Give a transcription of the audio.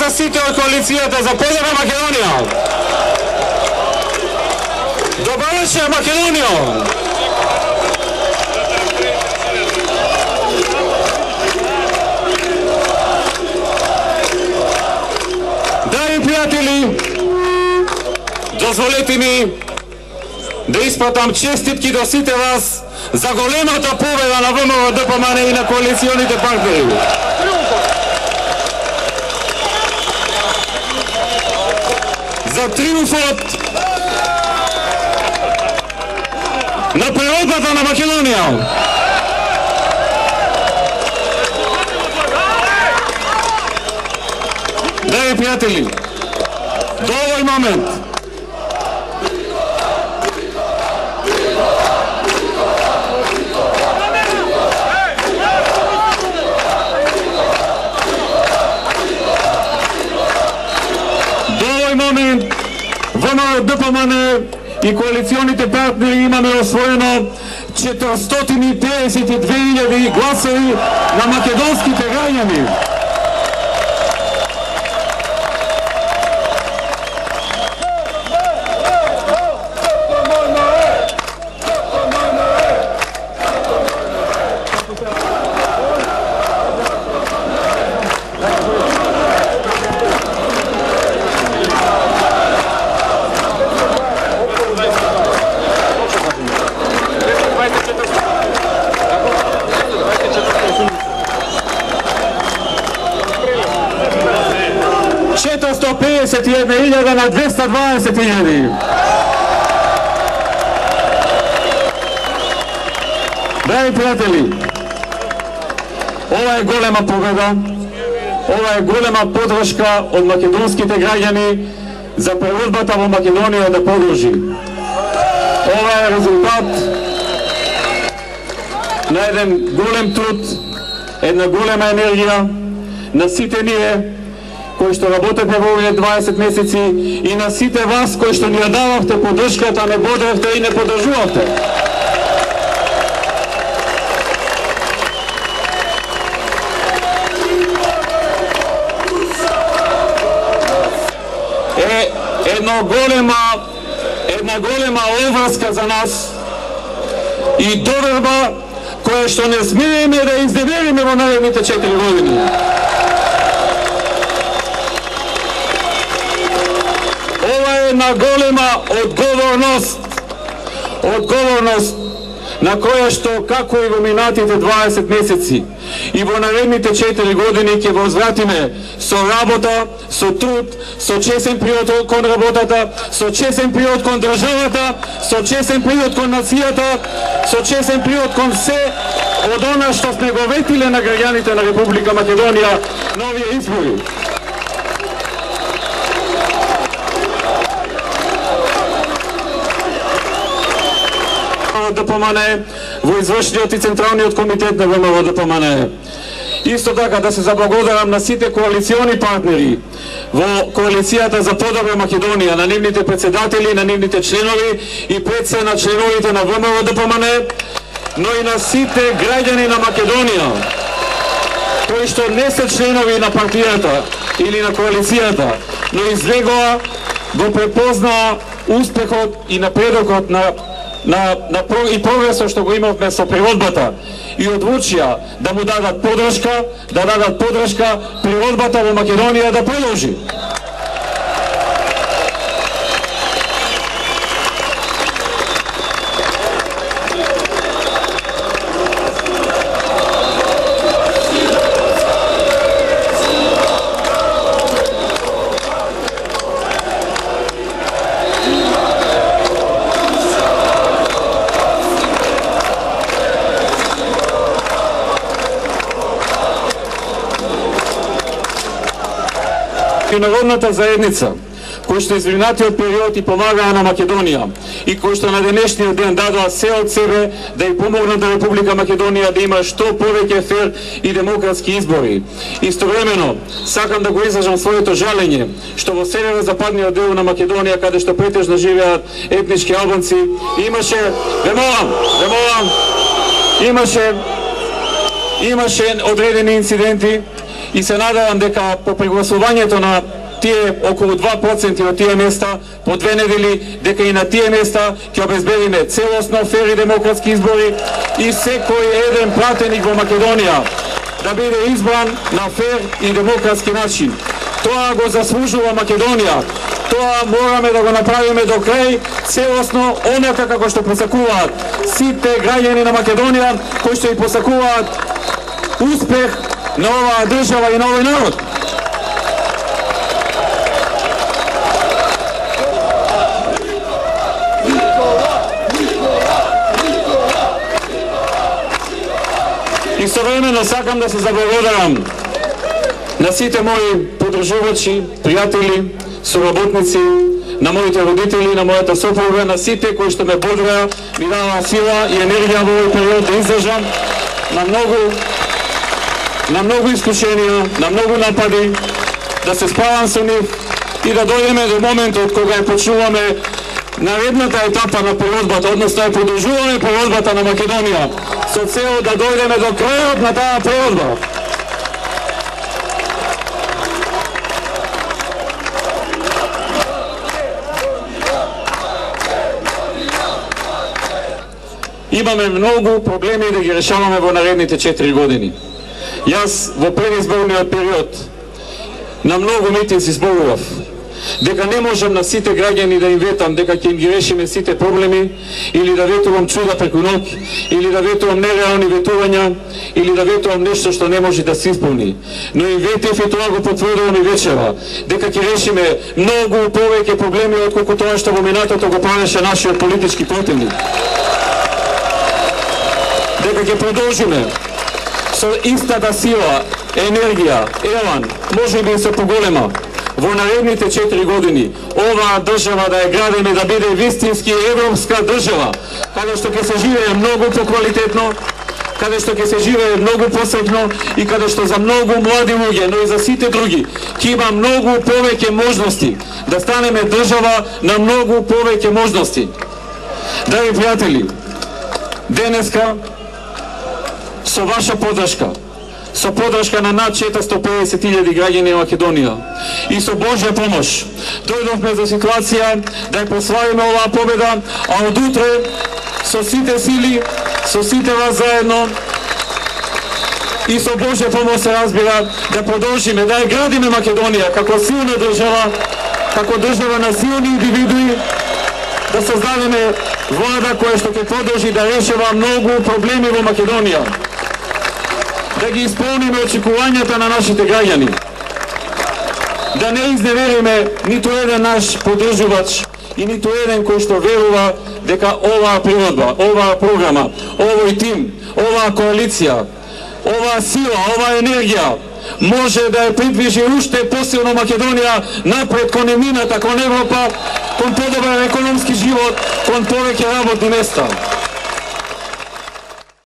на сите од коалицијата за подобра Македонија. Добро вечер, Македонија! Драги пријатели, дозволете ми да испратам честитки до сите вас за големата победа на ВМРО-ДПМН и на коалиционите партнери. За триумфот на природата на Македонија. Драги пријатели, до овој момент ВМРО-ДПМН и коалиционите партнери имаме освоено 452.000 гласови на македонските граѓани. на 220.000. Драги пријатели, ова е голема победа, ова е голема подршка од македонските граѓани за преродбата во Македонија да подржи. Ова е резултат на еден голем труд, една голема енергија на сите ние кои што работете во овие 20 месеци и на сите вас кои што ни ја дававте поддршката, не бодравте и не поддржувавте. Една голема обврска за нас и доверба која што не смееме да изневериме во наредните 4 години. Една голема одговорност на која што, како и во минатите 20 месеци и во наредните 4 години ќе возвратиме со работа, со труд, со чесен приод кон работата, со чесен приод кон државата, со чесен приод кон нацијата, со чесен приод кон се од она што сме го ветиле на граѓаните на Република Македонија на овие избори. ДПМН во извршниот и централниот комитет на ВМРО-ДПМН. Исто така да се заблагодарам на сите коалициони партнери во коалицијата за подобра Македонија, на нивните председатели, на нивните членови и пред се на членовите на ВМРО-ДПМН, но и на сите граѓани на Македонија кои што не се членови на партијата или на коалицијата, но излегоа, го препознаа успехот и напредокот и прогресот што го имавме со природбата и одлучија да му дадат поддршка, природбата во Македонија да продолжи. Народната заедница, кои што извинатиот период и помагаа на Македонија и кои што на денешниот ден дадоа се од себе да ја помогнат на Република Македонија да има што повеќе фер и демократски избори. Истовремено, сакам да го изражам своето жалење што во северо-западниот дел на Македонија, каде што претежно живеат етнички албанци, имаше одредени инциденти и се надевам дека по прегласувањето на тие околу 2% од тие места по 2 недели, дека и на тие места ќе обезбедиме целосно фер и демократски избори и секој еден пратеник во Македонија да биде избран на фер и демократски начин. Тоа го заслужува Македонија. Тоа мораме да го направиме до крај, целосно, онака како што посакуваат сите граѓани на Македонија, кои што и посакуваат успех на оваа држава и на овој народ. Истовремено сакам да се заблагодарам на сите мои подржувачи, пријатели, соработници, на моите родители, на мојата сопруга, на сите кои што ме бодраа, ми даваа сила и енергија во овој период да издржам на многу искушенија, на многу напади, да се справам со нив и да дојдеме до моментот кога ја почнуваме наредната етапа на природбата, односно ја продолжуваме природбата на Македонија, со цел да дојдеме до крајот на таа природба. Имаме многу проблеми да ги решаваме во наредните 4 години. Јас во предизборниот период на многу митинзи зборував дека не можам на сите граѓани да им ветам дека ќе им ги решиме сите проблеми, или да ветувам чуда преку ноќ, или да ветувам нереални ветувања, или да ветувам нешто што не може да се исполни. Но им ветив и тоа го потврдувам и вечера, дека ќе решиме многу повеќе проблеми отколку тоа што во минатото го правеше нашиот политички противник. Дека ќе продолжиме со истата сила, енергија, елан, може би се поголема, во наредните 4 години оваа држава да ја градиме да биде вистински европска држава, каде што ќе се живее многу поквалитетно, каде што ќе се живее многу посебно и каде што за многу млади луѓе, но и за сите други, ќе има многу повеќе можности да станеме држава на многу повеќе можности. Драги пријатели, денеска со ваша поддршка, со поддршка на над 450.000 граѓани на Македонија и со Божја помош дојдовме за ситуација да ја прославиме оваа победа, а од утре со сите сили, со сите вас заедно и со Божја помош се разбира да продолжиме да ја градиме Македонија како силна држава, како држава на силни индивидуи, да создадеме влада која што ќе продолжи да решава многу проблеми во Македонија, да ги исполниме очекувањата на нашите граѓани, да не изневериме ниту еден наш поддржувач и ниту еден кој што верува дека оваа природба, оваа програма, овој тим, оваа коалиција, оваа сила, оваа енергија може да ја придвижи уште посилно Македонија напред кон емината, кон Европа, кон подобар економски живот, кон повеќе работни места.